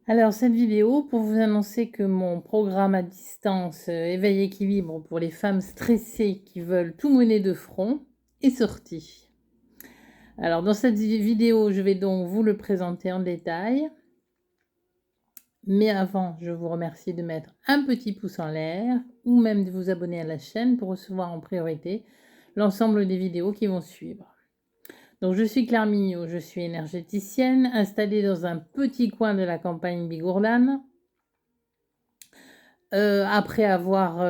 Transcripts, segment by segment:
Alors, cette vidéo pour vous annoncer que mon programme à distance, Éveil Équilibre pour les femmes stressées qui veulent tout mener de front est sorti. Alors, dans cette vidéo, je vais donc vous le présenter en détail. Mais avant, je vous remercie de mettre un petit pouce en l'air ou même de vous abonner à la chaîne pour recevoir en priorité l'ensemble des vidéos qui vont suivre. Donc, je suis Claire Mignot, je suis énergéticienne, installée dans un petit coin de la campagne bigourdane. Après avoir,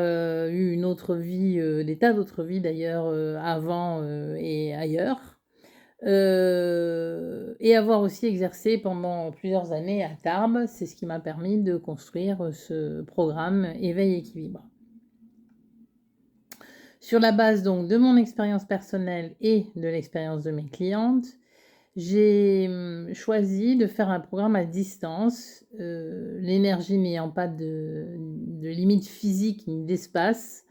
eu une autre vie, des tas d'autres vies d'ailleurs, avant, et ailleurs. Et avoir aussi exercé pendant plusieurs années à Tarbes. C'est ce qui m'a permis de construire, ce programme Éveil Équilibre. Sur la base donc de mon expérience personnelle et de l'expérience de mes clientes, j'ai choisi de faire un programme à distance, l'énergie n'ayant pas de limite physique ni d'espace.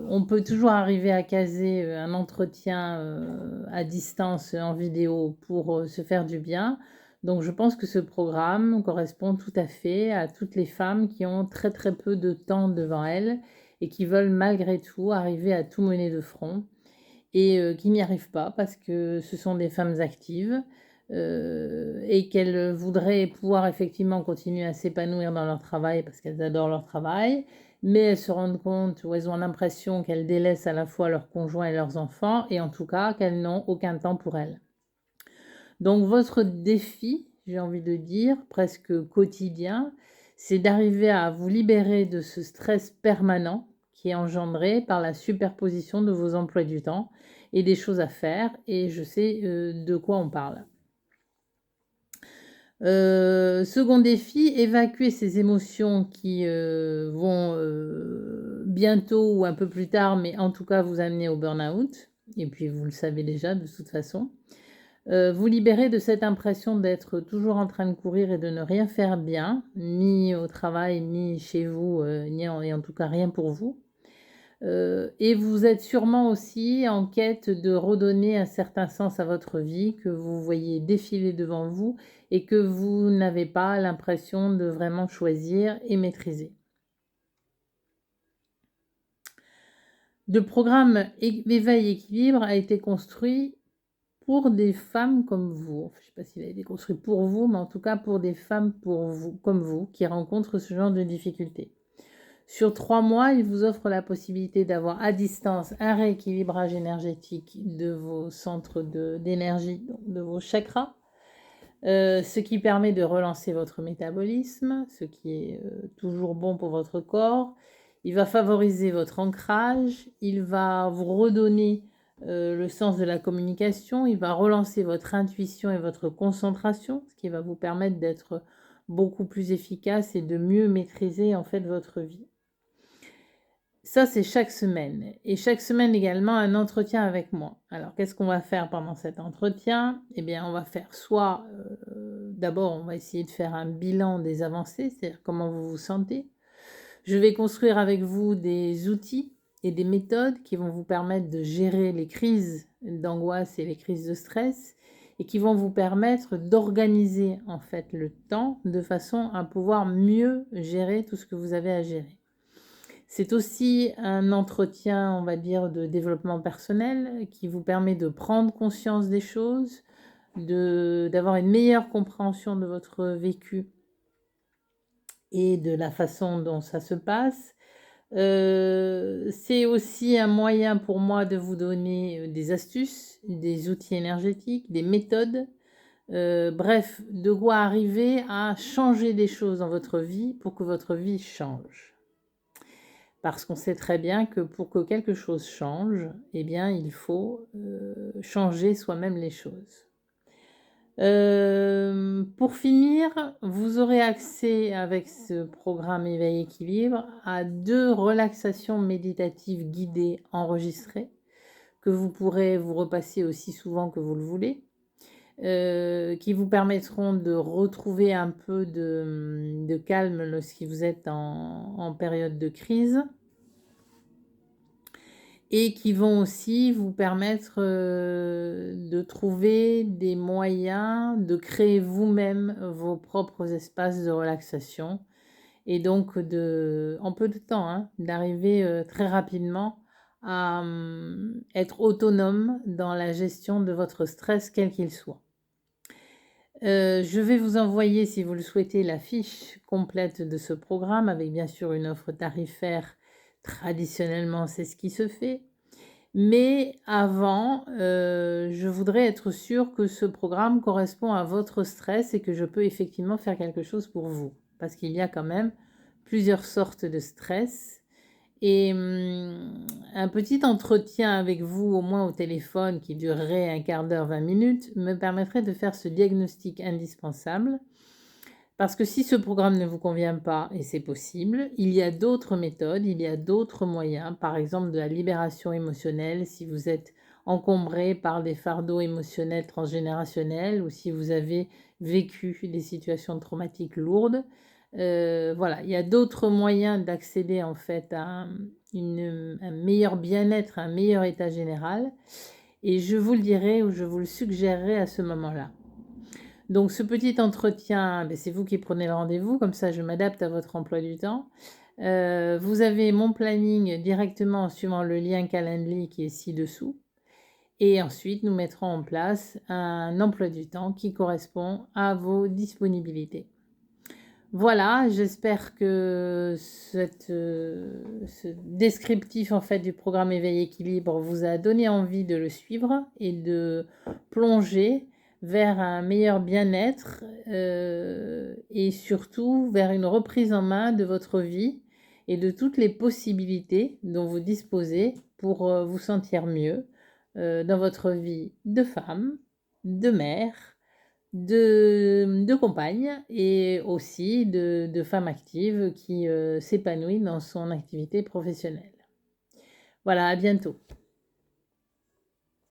On peut toujours arriver à caser, un entretien, à distance, en vidéo pour, se faire du bien. Donc je pense que ce programme correspond tout à fait à toutes les femmes qui ont très, très peu de temps devant elles et qui veulent malgré tout arriver à tout mener de front et qui n'y arrivent pas parce que ce sont des femmes actives, et qu'elles voudraient pouvoir effectivement continuer à s'épanouir dans leur travail parce qu'elles adorent leur travail, mais elles se rendent compte ou elles ont l'impression qu'elles délaissent à la fois leurs conjoints et leurs enfants et en tout cas qu'elles n'ont aucun temps pour elles. Donc votre défi, j'ai envie de dire, presque quotidien, c'est d'arriver à vous libérer de ce stress permanent qui est engendré par la superposition de vos emplois du temps et des choses à faire, et je sais de quoi on parle. Second défi, évacuer ces émotions qui vont bientôt ou un peu plus tard, mais en tout cas vous amener au burn-out, et puis vous le savez déjà de toute façon. Vous libérer de cette impression d'être toujours en train de courir et de ne rien faire bien, ni au travail, ni chez vous, et en tout cas rien pour vous. Et vous êtes sûrement aussi en quête de redonner un certain sens à votre vie, que vous voyez défiler devant vous et que vous n'avez pas l'impression de vraiment choisir et maîtriser. Le programme Éveil Équilibre a été construit pour des femmes comme vous. Je ne sais pas s'il a été construit pour vous, mais en tout cas pour des femmes pour vous, comme vous, qui rencontrent ce genre de difficultés. Sur 3 mois, il vous offre la possibilité d'avoir à distance un rééquilibrage énergétique de vos centres d'énergie, de vos chakras, ce qui permet de relancer votre métabolisme, ce qui est toujours bon pour votre corps. Il va favoriser votre ancrage, il va vous redonner le sens de la communication, il va relancer votre intuition et votre concentration, ce qui va vous permettre d'être beaucoup plus efficace et de mieux maîtriser en fait votre vie. Ça, c'est chaque semaine. Et chaque semaine également, un entretien avec moi. Alors, qu'est-ce qu'on va faire pendant cet entretien? Eh bien, on va faire soit, d'abord, on va essayer de faire un bilan des avancées, c'est-à-dire comment vous vous sentez. Je vais construire avec vous des outils et des méthodes qui vont vous permettre de gérer les crises d'angoisse et les crises de stress et qui vont vous permettre d'organiser en fait le temps de façon à pouvoir mieux gérer tout ce que vous avez à gérer. C'est aussi un entretien, on va dire, de développement personnel qui vous permet de prendre conscience des choses, d'avoir une meilleure compréhension de votre vécu et de la façon dont ça se passe. C'est aussi un moyen pour moi de vous donner des astuces, des outils énergétiques, des méthodes, bref, de quoi arriver à changer des choses dans votre vie pour que votre vie change. Parce qu'on sait très bien que pour que quelque chose change, eh bien, il faut changer soi-même les choses. Pour finir, vous aurez accès avec ce programme Éveil Équilibre à 2 relaxations méditatives guidées enregistrées que vous pourrez vous repasser aussi souvent que vous le voulez, qui vous permettront de retrouver un peu de calme lorsque vous êtes en période de crise. et qui vont aussi vous permettre, de trouver des moyens de créer vous-même vos propres espaces de relaxation et donc en peu de temps, hein, d'arriver, très rapidement à, être autonome dans la gestion de votre stress quel qu'il soit. Je vais vous envoyer, si vous le souhaitez, la fiche complète de ce programme avec bien sûr une offre tarifaire. Traditionnellement, c'est ce qui se fait. Mais avant, je voudrais être sûre que ce programme correspond à votre stress et que je peux effectivement faire quelque chose pour vous. Parce qu'il y a quand même plusieurs sortes de stress et un petit entretien avec vous, au moins au téléphone, qui durerait un quart d'heure, 20 minutes, me permettrait de faire ce diagnostic indispensable. Parce que si ce programme ne vous convient pas, et c'est possible, il y a d'autres méthodes, il y a d'autres moyens, par exemple de la libération émotionnelle, si vous êtes encombré par des fardeaux émotionnels transgénérationnels ou si vous avez vécu des situations traumatiques lourdes. Voilà, il y a d'autres moyens d'accéder en fait à un meilleur bien-être, un meilleur état général. Et je vous le dirai ou je vous le suggérerai à ce moment-là. Donc ce petit entretien, c'est vous qui prenez le rendez-vous, comme ça je m'adapte à votre emploi du temps. Vous avez mon planning directement en suivant le lien Calendly qui est ci-dessous. Et ensuite, nous mettrons en place un emploi du temps qui correspond à vos disponibilités. Voilà, j'espère que ce descriptif en fait du programme Éveil Équilibre vous a donné envie de le suivre et de plonger vers un meilleur bien-être et surtout vers une reprise en main de votre vie et de toutes les possibilités dont vous disposez pour vous sentir mieux dans votre vie de femme, de mère, de compagne et aussi de femme active qui s'épanouit dans son activité professionnelle. Voilà, à bientôt.